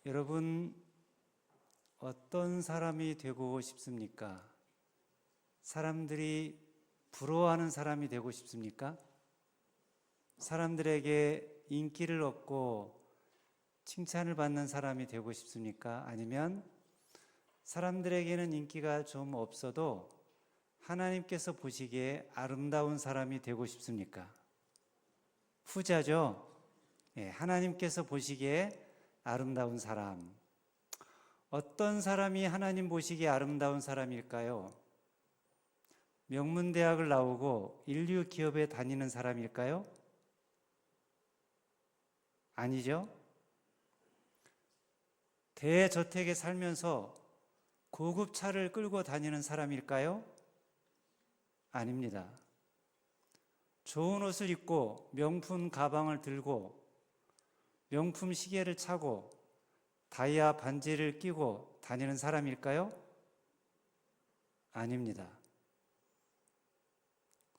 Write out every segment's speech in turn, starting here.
여러분, 어떤 사람이 되고 싶습니까? 사람들이 부러워하는 사람이 되고 싶습니까? 사람들에게 인기를 얻고 칭찬을 받는 사람이 되고 싶습니까? 아니면 사람들에게는 인기가 좀 없어도 하나님께서 보시기에 아름다운 사람이 되고 싶습니까? 후자죠. 하나님께서 보시기에 아름다운 사람. 어떤 사람이 하나님 보시기에 아름다운 사람일까요? 명문대학을 나오고 인류 기업에 다니는 사람일까요? 아니죠. 대저택에 살면서 고급 차를 끌고 다니는 사람일까요? 아닙니다. 좋은 옷을 입고 명품 가방을 들고 명품 시계를 차고 다이아 반지를 끼고 다니는 사람일까요? 아닙니다.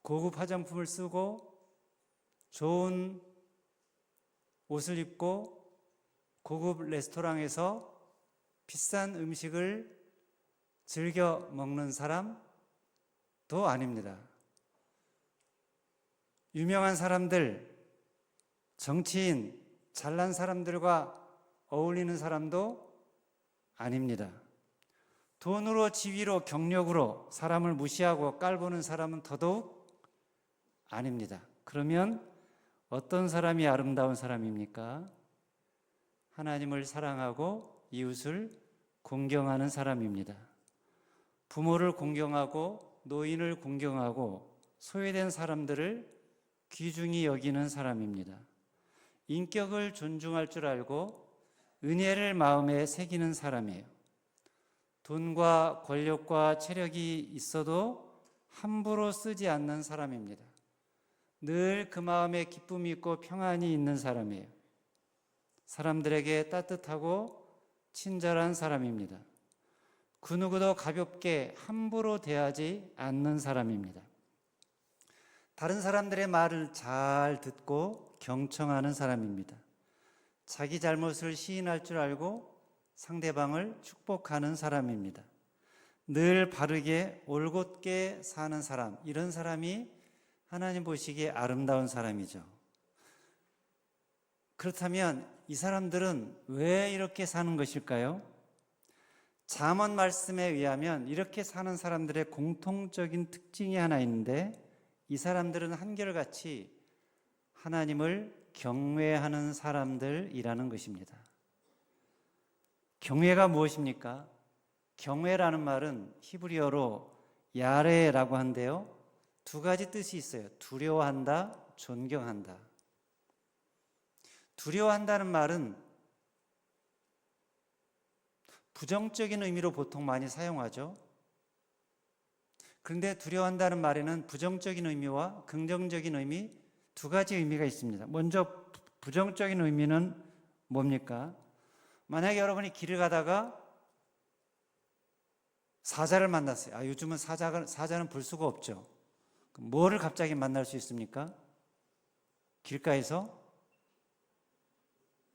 고급 화장품을 쓰고 좋은 옷을 입고 고급 레스토랑에서 비싼 음식을 즐겨 먹는 사람도 아닙니다. 유명한 사람들, 정치인, 잘난 사람들과 어울리는 사람도 아닙니다. 돈으로, 지위로, 경력으로 사람을 무시하고 깔보는 사람은 더더욱 아닙니다. 그러면 어떤 사람이 아름다운 사람입니까? 하나님을 사랑하고 이웃을 공경하는 사람입니다. 부모를 공경하고 노인을 공경하고 소외된 사람들을 귀중히 여기는 사람입니다. 인격을 존중할 줄 알고 은혜를 마음에 새기는 사람이에요. 돈과 권력과 체력이 있어도 함부로 쓰지 않는 사람입니다. 늘 그 마음에 기쁨이 있고 평안이 있는 사람이에요. 사람들에게 따뜻하고 친절한 사람입니다. 그 누구도 가볍게 함부로 대하지 않는 사람입니다. 다른 사람들의 말을 잘 듣고 경청하는 사람입니다. 자기 잘못을 시인할 줄 알고 상대방을 축복하는 사람입니다. 늘 바르게 올곧게 사는 사람, 이런 사람이 하나님 보시기에 아름다운 사람이죠. 그렇다면 이 사람들은 왜 이렇게 사는 것일까요? 잠언 말씀에 의하면 이렇게 사는 사람들의 공통적인 특징이 하나 있는데, 이 사람들은 한결같이 하나님을 경외하는 사람들이라는 것입니다. 경외가 무엇입니까? 경외라는 말은 히브리어로 야레라고 한데요, 두 가지 뜻이 있어요. 두려워한다, 존경한다. 두려워한다는 말은 부정적인 의미로 보통 많이 사용하죠. 그런데 두려워한다는 말에는 부정적인 의미와 긍정적인 의미, 두 가지 의미가 있습니다. 먼저 부정적인 의미는 뭡니까? 만약에 여러분이 길을 가다가 사자를 만났어요. 요즘은 사자는 볼 수가 없죠. 그럼 뭐를 갑자기 만날 수 있습니까? 길가에서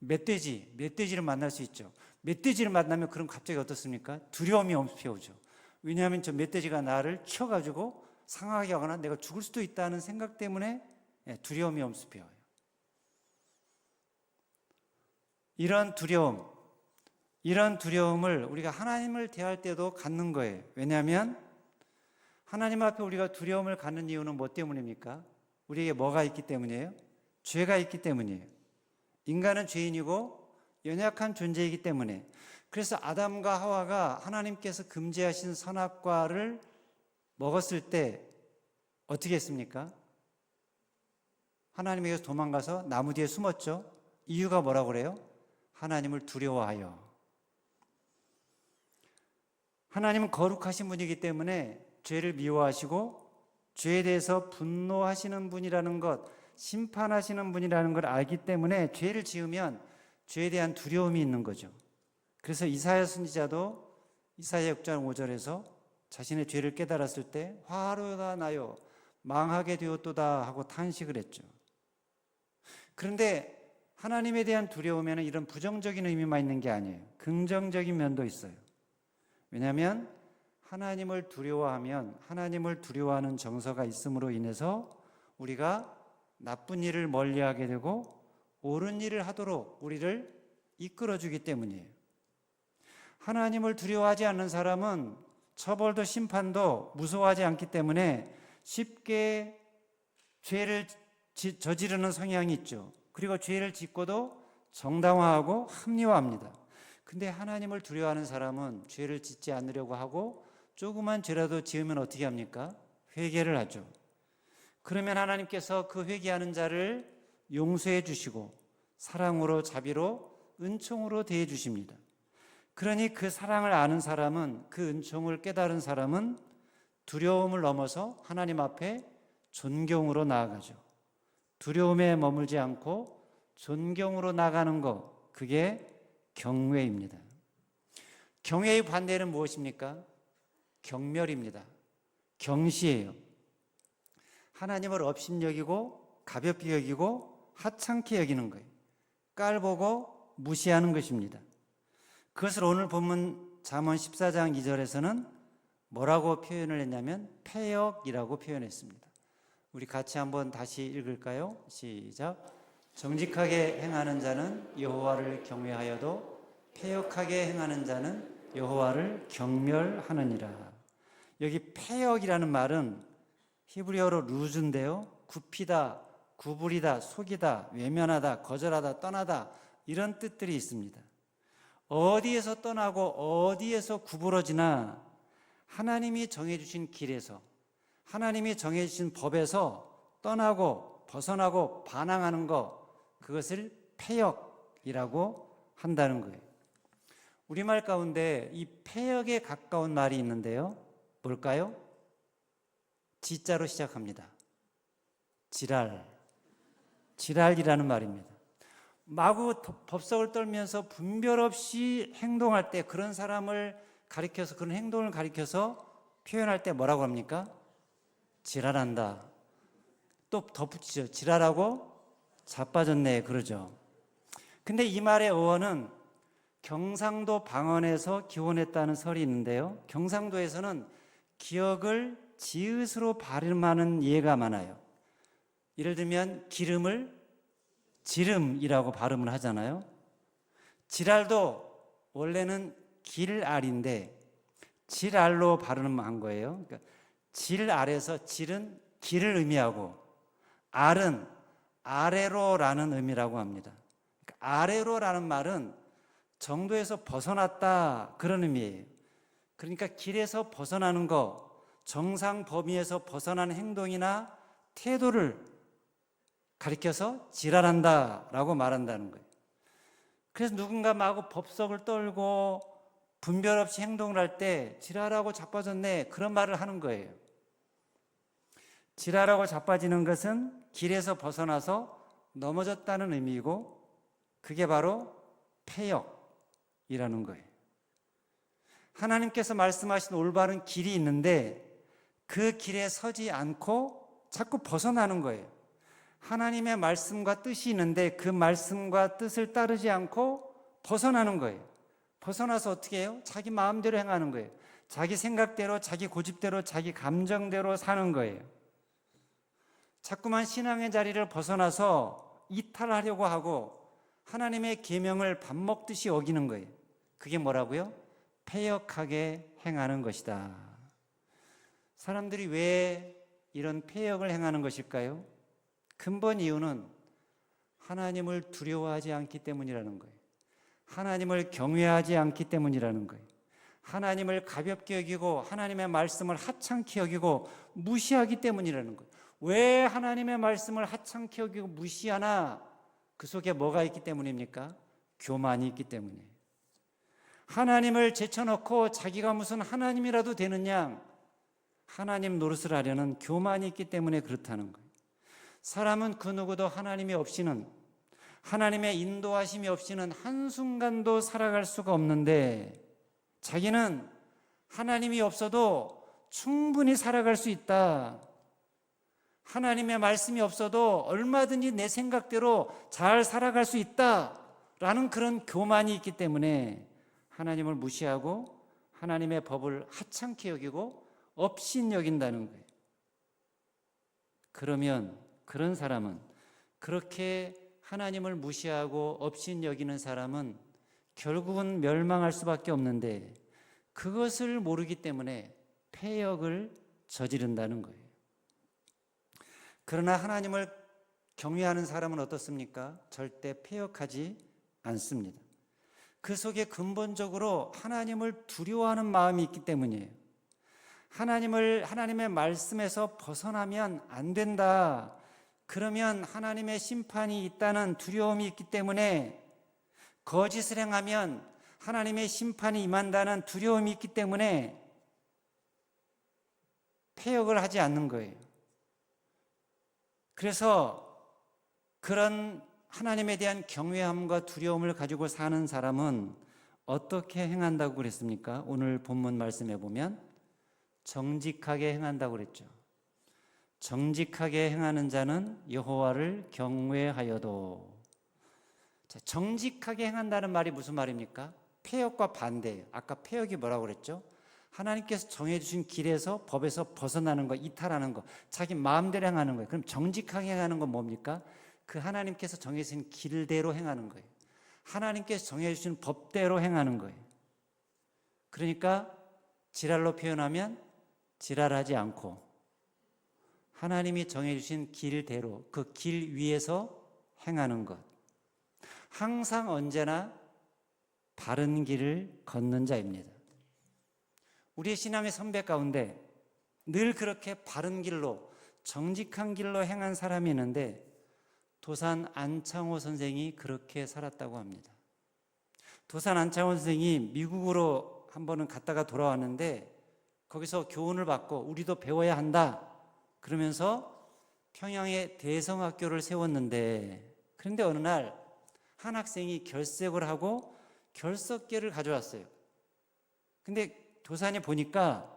멧돼지를 만날 수 있죠. 멧돼지를 만나면 그럼 갑자기 어떻습니까? 두려움이 엄습해오죠. 왜냐하면 저 멧돼지가 나를 치워가지고 상하게 하거나 내가 죽을 수도 있다는 생각 때문에 두려움이 엄습해와요. 이런 두려움을 우리가 하나님을 대할 때도 갖는 거예요. 왜냐하면 하나님 앞에 우리가 두려움을 갖는 이유는 뭐 때문입니까? 우리에게 뭐가 있기 때문이에요? 죄가 있기 때문이에요. 인간은 죄인이고 연약한 존재이기 때문에. 그래서 아담과 하와가 하나님께서 금지하신 선악과를 먹었을 때 어떻게 했습니까? 하나님에게서 도망가서 나무 뒤에 숨었죠. 이유가 뭐라고 그래요? 하나님을 두려워하여. 하나님은 거룩하신 분이기 때문에 죄를 미워하시고 죄에 대해서 분노하시는 분이라는 것, 심판하시는 분이라는 걸 알기 때문에 죄를 지으면 죄에 대한 두려움이 있는 거죠. 그래서 이사야 선지자도 이사야 6장 5절에서 자신의 죄를 깨달았을 때 화가 나요 망하게 되었도다 하고 탄식을 했죠. 그런데 하나님에 대한 두려움에는 이런 부정적인 의미만 있는 게 아니에요. 긍정적인 면도 있어요. 왜냐하면 하나님을 두려워하면 하나님을 두려워하는 정서가 있음으로 인해서 우리가 나쁜 일을 멀리하게 되고 옳은 일을 하도록 우리를 이끌어주기 때문이에요. 하나님을 두려워하지 않는 사람은 처벌도 심판도 무서워하지 않기 때문에 쉽게 죄를 저지르는 성향이 있죠. 그리고 죄를 짓고도 정당화하고 합리화합니다. 근데 하나님을 두려워하는 사람은 죄를 짓지 않으려고 하고 조그만 죄라도 지으면 어떻게 합니까? 회개를 하죠. 그러면 하나님께서 그 회개하는 자를 용서해 주시고 사랑으로 자비로 은총으로 대해 주십니다. 그러니 그 사랑을 아는 사람은, 그 은총을 깨달은 사람은 두려움을 넘어서 하나님 앞에 존경으로 나아가죠. 두려움에 머물지 않고 존경으로 나가는 것, 그게 경외입니다. 경외의 반대는 무엇입니까? 경멸입니다. 경시예요. 하나님을 업신여기고 가볍게 여기고 하찮게 여기는 거예요. 깔보고 무시하는 것입니다. 그것을 오늘 본문 잠언 14장 2절에서는 뭐라고 표현을 했냐면 패역이라고 표현했습니다. 우리 같이 한번 다시 읽을까요? 시작. 정직하게 행하는 자는 여호와를 경외하여도 패역하게 행하는 자는 여호와를 경멸하느니라. 여기 패역이라는 말은 히브리어로 루즈인데요. 굽히다, 구부리다, 속이다, 외면하다, 거절하다, 떠나다 이런 뜻들이 있습니다. 어디에서 떠나고 어디에서 구부러지나 하나님이 정해주신 길에서, 하나님이 정해주신 법에서 떠나고 벗어나고 반항하는 것, 그것을 패역이라고 한다는 거예요. 우리말 가운데 이 패역에 가까운 말이 있는데요. 뭘까요? 지자로 시작합니다. 지랄이라는 말입니다. 마구 법석을 떨면서 분별 없이 행동할 때, 그런 사람을 가리켜서, 그런 행동을 가리켜서 표현할 때 뭐라고 합니까? 지랄한다. 또 덧붙이죠. 지랄하고 자빠졌네 그러죠. 근데 이 말의 어원은 경상도 방언에서 기원했다는 설이 있는데요. 경상도에서는 기역을 지읒으로 발음하는 예가 많아요. 예를 들면 기름을 지름이라고 발음을 하잖아요. 지랄도 원래는 길알인데 질알로 발음한 거예요. 그러니까 질알에서 질은 길을 의미하고 알은 아래로라는 의미라고 합니다. 그러니까 아래로라는 말은 정도에서 벗어났다 그런 의미예요. 그러니까 길에서 벗어나는 거, 정상 범위에서 벗어나는 행동이나 태도를 가리켜서 지랄한다라고 말한다는 거예요. 그래서 누군가 마구 법석을 떨고 분별 없이 행동을 할 때 지랄하고 자빠졌네 그런 말을 하는 거예요. 지랄하고 자빠지는 것은 길에서 벗어나서 넘어졌다는 의미이고 그게 바로 패역이라는 거예요. 하나님께서 말씀하신 올바른 길이 있는데 그 길에 서지 않고 자꾸 벗어나는 거예요. 하나님의 말씀과 뜻이 있는데 그 말씀과 뜻을 따르지 않고 벗어나는 거예요. 벗어나서 어떻게 해요? 자기 마음대로 행하는 거예요. 자기 생각대로, 자기 고집대로, 자기 감정대로 사는 거예요. 자꾸만 신앙의 자리를 벗어나서 이탈하려고 하고 하나님의 계명을 밥 먹듯이 어기는 거예요. 그게 뭐라고요? 패역하게 행하는 것이다. 사람들이 왜 이런 패역을 행하는 것일까요? 근본 이유는 하나님을 두려워하지 않기 때문이라는 거예요. 하나님을 경외하지 않기 때문이라는 거예요. 하나님을 가볍게 여기고 하나님의 말씀을 하찮게 여기고 무시하기 때문이라는 거예요. 왜 하나님의 말씀을 하찮게 여기고 무시하나? 그 속에 뭐가 있기 때문입니까? 교만이 있기 때문이에요. 하나님을 제쳐놓고 자기가 무슨 하나님이라도 되는 양 하나님 노릇을 하려는 교만이 있기 때문에 그렇다는 거예요. 사람은 그 누구도 하나님이 없이는, 하나님의 인도하심이 없이는 한순간도 살아갈 수가 없는데 자기는 하나님이 없어도 충분히 살아갈 수 있다. 하나님의 말씀이 없어도 얼마든지 내 생각대로 잘 살아갈 수 있다라는 그런 교만이 있기 때문에 하나님을 무시하고 하나님의 법을 하찮게 여기고 업신여긴다는 거예요. 그러면 그런 사람은, 그렇게 하나님을 무시하고 업신여기는 사람은 결국은 멸망할 수밖에 없는데, 그것을 모르기 때문에 패역을 저지른다는 거예요. 그러나 하나님을 경외하는 사람은 어떻습니까? 절대 패역하지 않습니다. 그 속에 근본적으로 하나님을 두려워하는 마음이 있기 때문이에요. 하나님의 말씀에서 벗어나면 안 된다. 그러면 하나님의 심판이 있다는 두려움이 있기 때문에, 거짓을 행하면 하나님의 심판이 임한다는 두려움이 있기 때문에 패역을 하지 않는 거예요. 그래서 그런 하나님에 대한 경외함과 두려움을 가지고 사는 사람은 어떻게 행한다고 그랬습니까? 오늘 본문 말씀에 보면 정직하게 행한다고 그랬죠. 정직하게 행하는 자는 여호와를 경외하여도. 자, 정직하게 행한다는 말이 무슨 말입니까? 패역과 반대예요. 아까 패역이 뭐라고 그랬죠? 하나님께서 정해주신 길에서, 법에서 벗어나는 거, 이탈하는 거, 자기 마음대로 행하는 거예요. 그럼 정직하게 행하는 건 뭡니까? 그 하나님께서 정해주신 길대로 행하는 거예요. 하나님께서 정해주신 법대로 행하는 거예요. 그러니까 지랄로 표현하면 지랄하지 않고 하나님이 정해주신 길대로, 그 길 위에서 행하는 것. 항상 언제나 바른 길을 걷는 자입니다. 우리의 신앙의 선배 가운데 늘 그렇게 바른 길로, 정직한 길로 행한 사람이 있는데, 도산 안창호 선생이 그렇게 살았다고 합니다. 도산 안창호 선생이 미국으로 한 번은 갔다가 돌아왔는데, 거기서 교훈을 받고 우리도 배워야 한다 그러면서 평양에 대성학교를 세웠는데, 그런데 어느 날 한 학생이 결석을 하고 결석계를 가져왔어요. 근데 도산에 보니까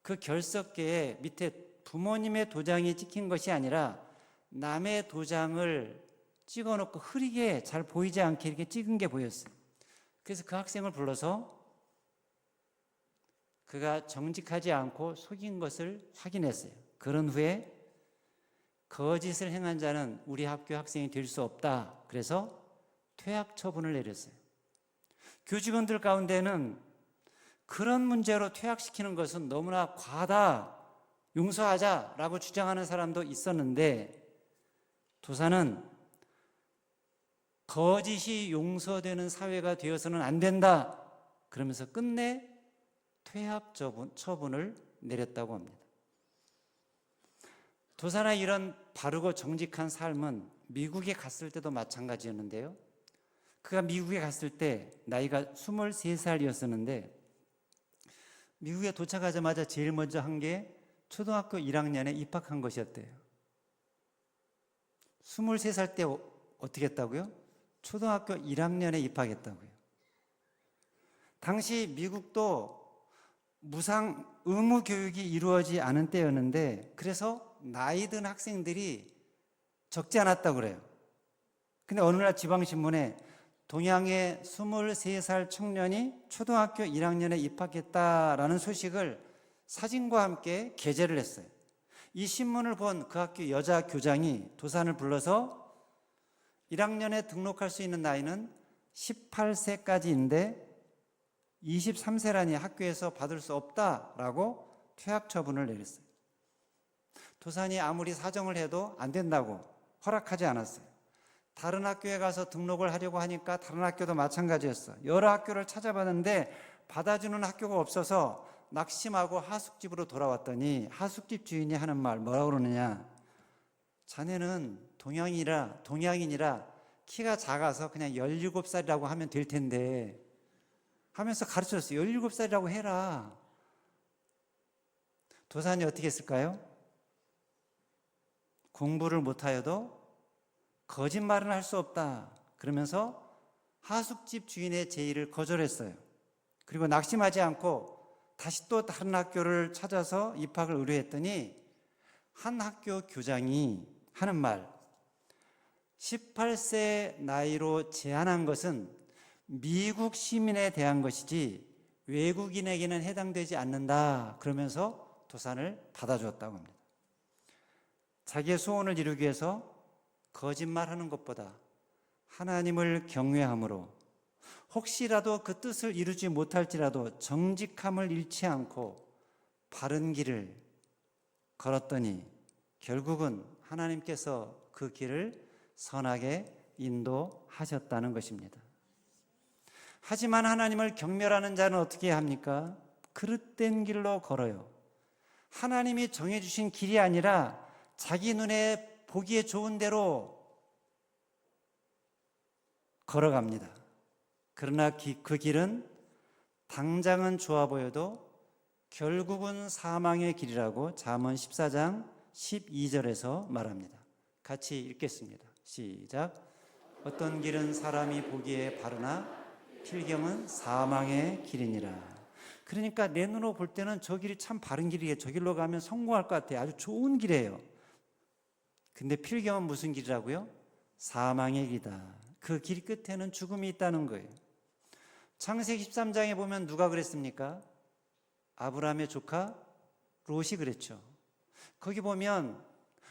그 결석계에 밑에 부모님의 도장이 찍힌 것이 아니라 남의 도장을 찍어놓고 흐리게 잘 보이지 않게 이렇게 찍은 게 보였어요. 그래서 그 학생을 불러서 그가 정직하지 않고 속인 것을 확인했어요. 그런 후에 거짓을 행한 자는 우리 학교 학생이 될 수 없다. 그래서 퇴학 처분을 내렸어요. 교직원들 가운데는 그런 문제로 퇴학시키는 것은 너무나 과하다, 용서하자라고 주장하는 사람도 있었는데, 도산은 거짓이 용서되는 사회가 되어서는 안 된다 그러면서 끝내 퇴학 처분을 내렸다고 합니다. 도산의 이런 바르고 정직한 삶은 미국에 갔을 때도 마찬가지였는데요. 그가 미국에 갔을 때 나이가 23살이었었는데 미국에 도착하자마자 제일 먼저 한 게 초등학교 1학년에 입학한 것이었대요. 23살 때 어떻게 했다고요? 초등학교 1학년에 입학했다고요. 당시 미국도 무상 의무 교육이 이루어지지 않은 때였는데, 그래서 나이 든 학생들이 적지 않았다고 그래요. 근데 어느 날 지방신문에 동양의 23살 청년이 초등학교 1학년에 입학했다라는 소식을 사진과 함께 게재를 했어요. 이 신문을 본 그 학교 여자 교장이 도산을 불러서 1학년에 등록할 수 있는 나이는 18세까지인데 23세라니 학교에서 받을 수 없다라고 퇴학 처분을 내렸어요. 도산이 아무리 사정을 해도 안 된다고 허락하지 않았어요. 다른 학교에 가서 등록을 하려고 하니까 다른 학교도 마찬가지였어요. 여러 학교를 찾아봤는데 받아주는 학교가 없어서 낙심하고 하숙집으로 돌아왔더니 하숙집 주인이 하는 말 뭐라고 그러느냐, 자네는 동양인이라 키가 작아서 그냥 17살이라고 하면 될 텐데 하면서 가르쳤어요. 17살이라고 해라. 도산이 어떻게 했을까요? 공부를 못하여도 거짓말은 할 수 없다 그러면서 하숙집 주인의 제의를 거절했어요. 그리고 낙심하지 않고 다시 또 다른 학교를 찾아서 입학을 의뢰했더니 한 학교 교장이 하는 말, 18세 나이로 제한한 것은 미국 시민에 대한 것이지 외국인에게는 해당되지 않는다. 그러면서 도산을 받아주었다고 합니다. 자기의 소원을 이루기 위해서 거짓말하는 것보다 하나님을 경외함으로 혹시라도 그 뜻을 이루지 못할지라도 정직함을 잃지 않고 바른 길을 걸었더니 결국은 하나님께서 그 길을 선하게 인도하셨다는 것입니다. 하지만 하나님을 경멸하는 자는 어떻게 합니까? 그릇된 길로 걸어요. 하나님이 정해주신 길이 아니라 자기 눈에 보기에 좋은 대로 걸어갑니다. 그러나 그 길은 당장은 좋아 보여도 결국은 사망의 길이라고 잠언 14장 12절에서 말합니다. 같이 읽겠습니다. 시작. 어떤 길은 사람이 보기에 바르나 필경은 사망의 길이니라. 그러니까 내 눈으로 볼 때는 저 길이 참 바른 길이에요. 저 길로 가면 성공할 것 같아요. 아주 좋은 길이에요. 근데 필경은 무슨 길이라고요? 사망의 길이다. 그 길 끝에는 죽음이 있다는 거예요. 창세기 13장에 보면 누가 그랬습니까? 아브라함의 조카 롯이 그랬죠. 거기 보면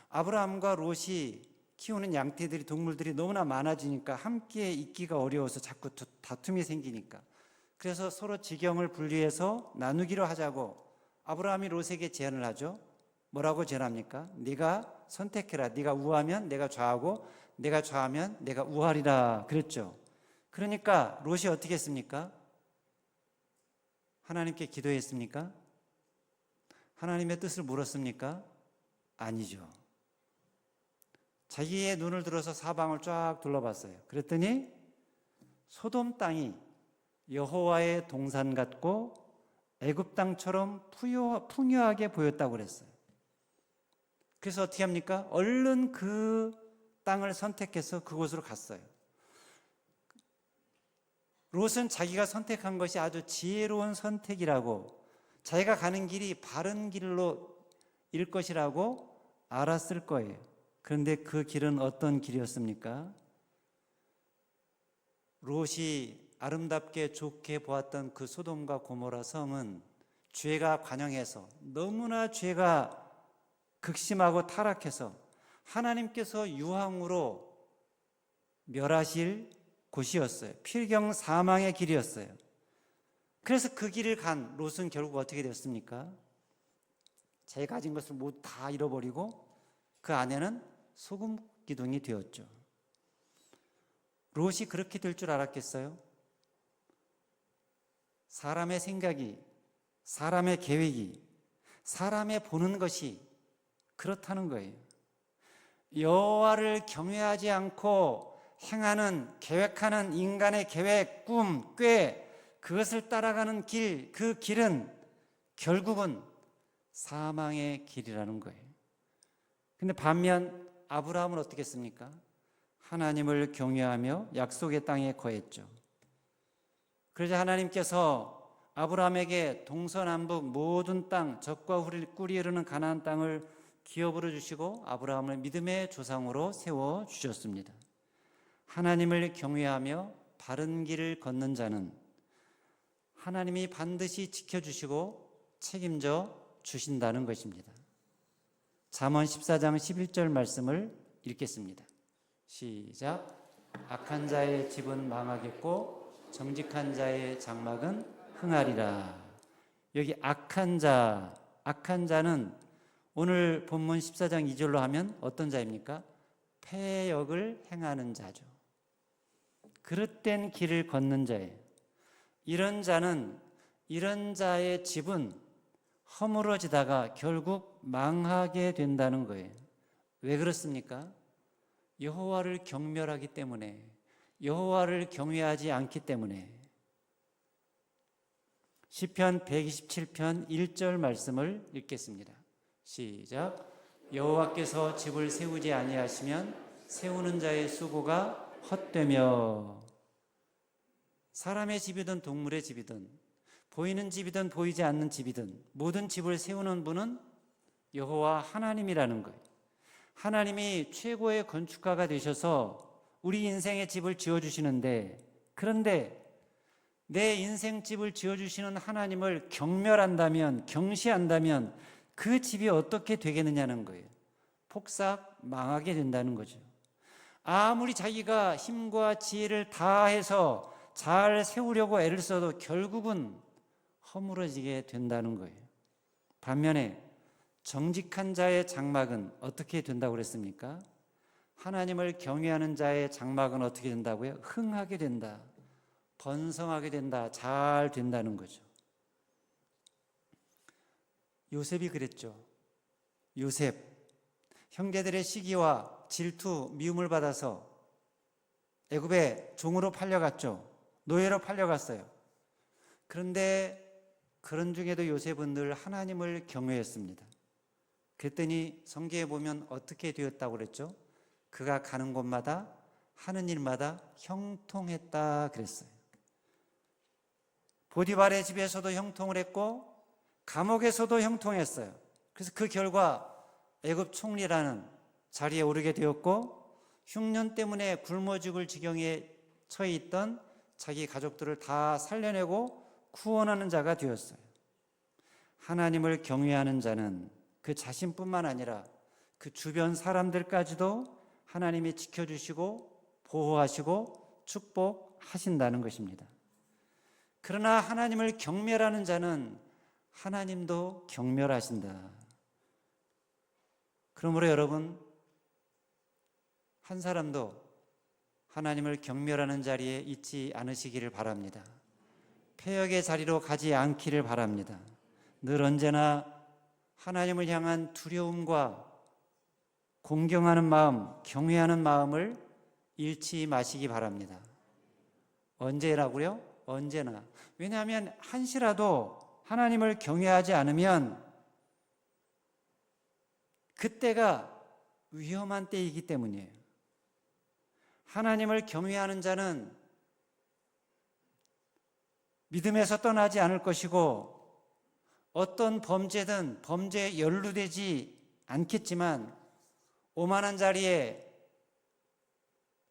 아브라함과 롯이 키우는 양떼들이, 동물들이 너무나 많아지니까 함께 있기가 어려워서 자꾸 다툼이 생기니까, 그래서 서로 지경을 분리해서 나누기로 하자고 아브라함이 롯에게 제안을 하죠. 뭐라고 제안합니까? 네가 선택해라. 네가 우하면 내가 좌하고 내가 좌하면 내가 우하리라 그랬죠. 그러니까 롯이 어떻게 했습니까? 하나님께 기도했습니까? 하나님의 뜻을 물었습니까? 아니죠. 자기의 눈을 들어서 사방을 쫙 둘러봤어요. 그랬더니 소돔 땅이 여호와의 동산 같고 애굽 땅처럼 풍요하게 보였다고 그랬어요. 그래서 어떻게 합니까? 얼른 그 땅을 선택해서 그곳으로 갔어요. 롯은 자기가 선택한 것이 아주 지혜로운 선택이라고, 자기가 가는 길이 바른 길로 일 것이라고 알았을 거예요. 그런데 그 길은 어떤 길이었습니까? 롯이 아름답게 좋게 보았던 그 소돔과 고모라 성은 죄가 관영해서, 너무나 죄가 극심하고 타락해서 하나님께서 유황으로 멸하실 곳이었어요. 필경 사망의 길이었어요. 그래서 그 길을 간 롯은 결국 어떻게 됐습니까? 자기 가진 것을 모두 다 잃어버리고 그 아내는 소금 기둥이 되었죠. 롯이 그렇게 될 줄 알았겠어요? 사람의 생각이, 사람의 계획이, 사람의 보는 것이 그렇다는 거예요. 여호와를 경외하지 않고 행하는, 계획하는 인간의 계획, 꿈, 꾀, 그것을 따라가는 길, 그 길은 결국은 사망의 길이라는 거예요. 근데 반면 아브라함은 어떻게 했습니까? 하나님을 경외하며 약속의 땅에 거했죠. 그러자 하나님께서 아브라함에게 동서남북 모든 땅, 젖과 꿀이 흐르는 가나안 땅을 기업으로 주시고 아브라함을 믿음의 조상으로 세워 주셨습니다. 하나님을 경외하며 바른 길을 걷는 자는 하나님이 반드시 지켜주시고 책임져 주신다는 것입니다. 잠언 14장 11절 말씀을 읽겠습니다. 시작. 악한 자의 집은 망하겠고 정직한 자의 장막은 흥하리라. 여기 악한 자는 오늘 본문 14장 2절로 하면 어떤 자입니까? 패역을 행하는 자죠. 그릇된 길을 걷는 자예요. 이런 자의 집은 허물어지다가 결국 망하게 된다는 거예요. 왜 그렇습니까? 여호와를 경멸하기 때문에, 여호와를 경외하지 않기 때문에. 시편 127편 1절 말씀을 읽겠습니다. 시작. 여호와께서 집을 세우지 아니하시면 세우는 자의 수고가 헛되며. 사람의 집이든 동물의 집이든 보이는 집이든 보이지 않는 집이든 모든 집을 세우는 분은 여호와 하나님이라는 거예요. 하나님이 최고의 건축가가 되셔서 우리 인생의 집을 지어주시는데, 그런데 내 인생 집을 지어주시는 하나님을 경멸한다면, 경시한다면 그 집이 어떻게 되겠느냐는 거예요. 폭삭 망하게 된다는 거죠. 아무리 자기가 힘과 지혜를 다해서 잘 세우려고 애를 써도 결국은 허물어지게 된다는 거예요. 반면에 정직한 자의 장막은 어떻게 된다고 그랬습니까? 하나님을 경외하는 자의 장막은 어떻게 된다고요? 흥하게 된다, 번성하게 된다, 잘 된다는 거죠. 요셉이 그랬죠. 요셉, 형제들의 시기와 질투, 미움을 받아서 애굽에 종으로 팔려갔죠. 노예로 팔려갔어요. 그런데 그런 중에도 요셉은 늘 하나님을 경외했습니다. 그랬더니 성경에 보면 어떻게 되었다고 그랬죠? 그가 가는 곳마다 하는 일마다 형통했다 그랬어요. 보디발의 집에서도 형통을 했고 감옥에서도 형통했어요. 그래서 그 결과 애굽 총리라는 자리에 오르게 되었고, 흉년 때문에 굶어 죽을 지경에 처해 있던 자기 가족들을 다 살려내고 구원하는 자가 되었어요. 하나님을 경외하는 자는 그 자신뿐만 아니라 그 주변 사람들까지도 하나님이 지켜주시고 보호하시고 축복하신다는 것입니다. 그러나 하나님을 경멸하는 자는 하나님도 경멸하신다. 그러므로 여러분, 한 사람도 하나님을 경멸하는 자리에 있지 않으시기를 바랍니다. 패역의 자리로 가지 않기를 바랍니다. 늘 언제나 하나님을 향한 두려움과 공경하는 마음, 경외하는 마음을 잃지 마시기 바랍니다. 언제라고요? 언제나. 왜냐하면 한시라도 하나님을 경외하지 않으면 그때가 위험한 때이기 때문이에요. 하나님을 경외하는 자는 믿음에서 떠나지 않을 것이고, 어떤 범죄든 범죄에 연루되지 않겠지만 오만한 자리에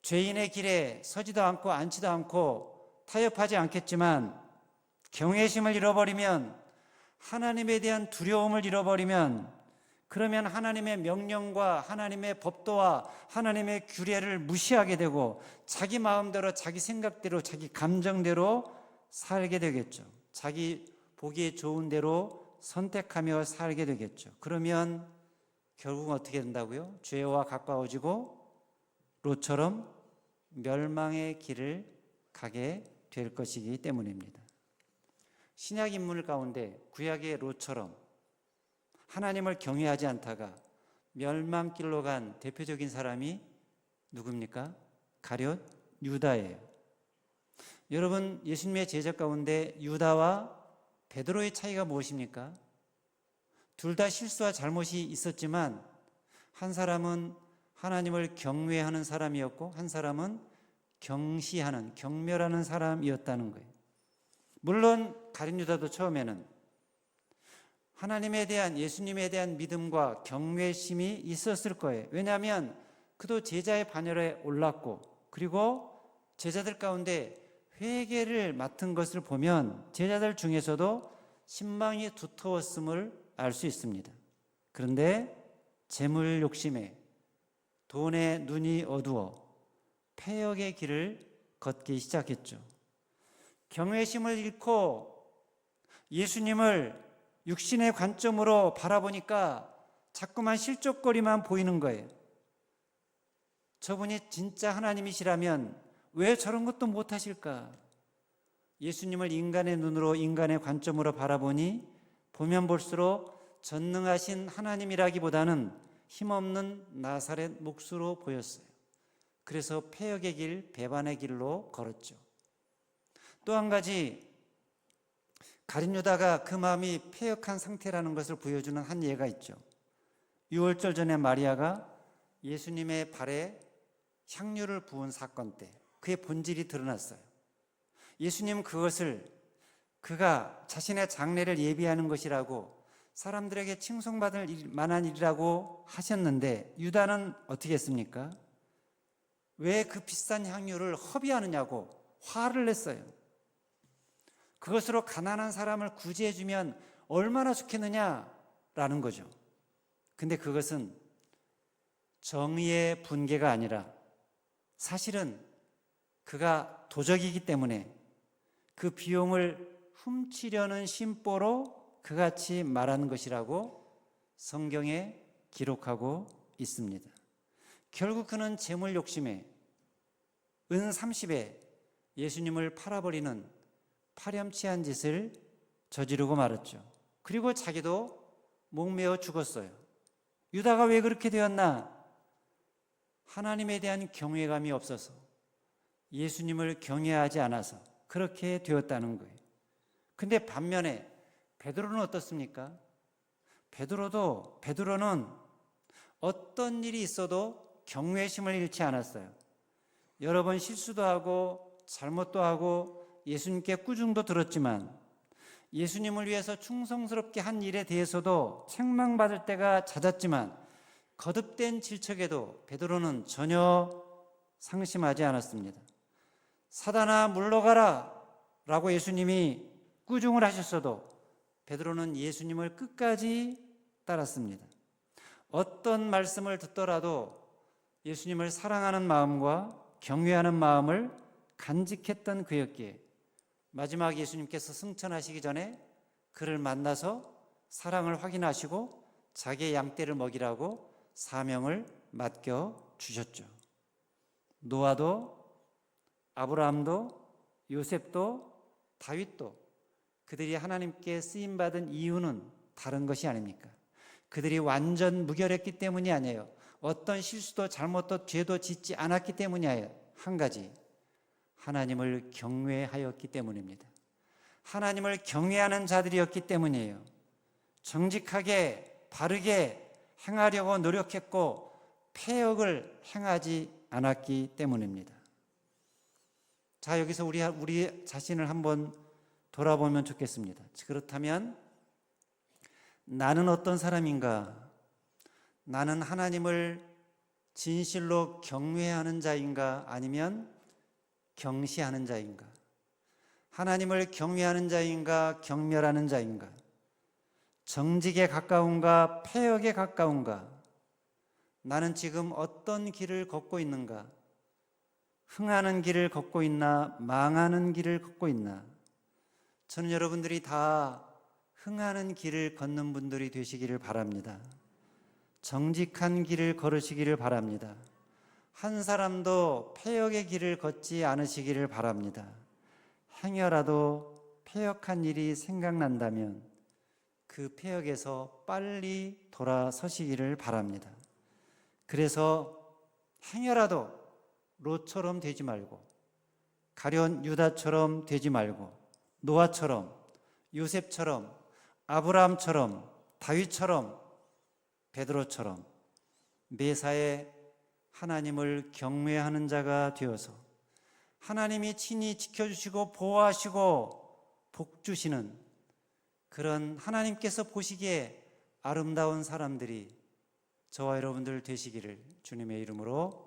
죄인의 길에 서지도 않고 앉지도 않고 타협하지 않겠지만, 경외심을 잃어버리면, 하나님에 대한 두려움을 잃어버리면, 그러면 하나님의 명령과 하나님의 법도와 하나님의 규례를 무시하게 되고 자기 마음대로, 자기 생각대로, 자기 감정대로 살게 되겠죠. 자기 보기에 좋은 대로 선택하며 살게 되겠죠. 그러면 결국 어떻게 된다고요? 죄와 가까워지고 롯처럼 멸망의 길을 가게 될 것이기 때문입니다. 신약 인물 가운데 구약의 롯처럼 하나님을 경외하지 않다가 멸망길로 간 대표적인 사람이 누굽니까? 가룟 유다예요. 여러분, 예수님의 제자 가운데 유다와 베드로의 차이가 무엇입니까? 둘 다 실수와 잘못이 있었지만 한 사람은 하나님을 경외하는 사람이었고 한 사람은 경시하는, 경멸하는 사람이었다는 거예요. 물론 가룟 유다도 처음에는 하나님에 대한, 예수님에 대한 믿음과 경외심이 있었을 거예요. 왜냐하면 그도 제자의 반열에 올랐고, 그리고 제자들 가운데 회개를 맡은 것을 보면 제자들 중에서도 신망이 두터웠음을 알 수 있습니다. 그런데 재물 욕심에 돈에 눈이 어두워 패역의 길을 걷기 시작했죠. 경외심을 잃고 예수님을 육신의 관점으로 바라보니까 자꾸만 실족거리만 보이는 거예요. 저분이 진짜 하나님이시라면 왜 저런 것도 못하실까? 예수님을 인간의 눈으로, 인간의 관점으로 바라보니 보면 볼수록 전능하신 하나님이라기보다는 힘없는 나사렛 목수로 보였어요. 그래서 패역의 길, 배반의 길로 걸었죠. 또 한 가지, 가룟 유다가 그 마음이 패역한 상태라는 것을 보여주는 한 예가 있죠. 유월절 전에 마리아가 예수님의 발에 향유를 부은 사건 때 그의 본질이 드러났어요. 예수님은 그것을 그가 자신의 장례를 예비하는 것이라고 사람들에게 칭송받을 만한 일이라고 하셨는데 유다는 어떻게 했습니까? 왜 그 비싼 향유를 허비하느냐고 화를 냈어요. 그것으로 가난한 사람을 구제해주면 얼마나 좋겠느냐라는 거죠. 근데 그것은 정의의 분개가 아니라 사실은 그가 도적이기 때문에 그 비용을 훔치려는 심보로 그같이 말하는 것이라고 성경에 기록하고 있습니다. 결국 그는 재물 욕심에 은 30에 예수님을 팔아버리는 파렴치한 짓을 저지르고 말았죠. 그리고 자기도 목매어 죽었어요. 유다가 왜 그렇게 되었나? 하나님에 대한 경외감이 없어서, 예수님을 경외하지 않아서 그렇게 되었다는 거예요. 근데 반면에 베드로는 어떻습니까? 베드로는 어떤 일이 있어도 경외심을 잃지 않았어요. 여러 번 실수도 하고 잘못도 하고 예수님께 꾸중도 들었지만 예수님을 위해서 충성스럽게 한 일에 대해서도 책망받을 때가 잦았지만 거듭된 질척에도 베드로는 전혀 상심하지 않았습니다. 사단아 물러가라 라고 예수님이 꾸중을 하셨어도 베드로는 예수님을 끝까지 따랐습니다. 어떤 말씀을 듣더라도 예수님을 사랑하는 마음과 경외하는 마음을 간직했던 그였기에 마지막 예수님께서 승천하시기 전에 그를 만나서 사랑을 확인하시고 자기의 양떼를 먹이라고 사명을 맡겨주셨죠. 노아도 아브라함도 요셉도 다윗도 그들이 하나님께 쓰임받은 이유는 다른 것이 아닙니까? 그들이 완전 무결했기 때문이 아니에요. 어떤 실수도 잘못도 죄도 짓지 않았기 때문이 아니에요. 한 가지, 하나님을 경외하였기 때문입니다. 하나님을 경외하는 자들이었기 때문이에요. 정직하게 바르게 행하려고 노력했고 패역을 행하지 않았기 때문입니다. 자, 여기서 우리 자신을 한번 돌아보면 좋겠습니다. 그렇다면 나는 어떤 사람인가? 나는 하나님을 진실로 경외하는 자인가? 아니면 경시하는 자인가? 하나님을 경외하는 자인가? 경멸하는 자인가? 정직에 가까운가? 패역에 가까운가? 나는 지금 어떤 길을 걷고 있는가? 흥하는 길을 걷고 있나? 망하는 길을 걷고 있나? 저는 여러분들이 다 흥하는 길을 걷는 분들이 되시기를 바랍니다. 정직한 길을 걸으시기를 바랍니다. 한 사람도 패역의 길을 걷지 않으시기를 바랍니다. 행여라도 패역한 일이 생각난다면 그 패역에서 빨리 돌아서시기를 바랍니다. 그래서 행여라도 롯처럼 되지 말고 가룟 유다처럼 되지 말고 노아처럼 요셉처럼 아브라함처럼 다윗처럼 베드로처럼 매사에 하나님을 경외하는 자가 되어서 하나님이 친히 지켜주시고 보호하시고 복주시는 그런 하나님께서 보시기에 아름다운 사람들이 저와 여러분들 되시기를 주님의 이름으로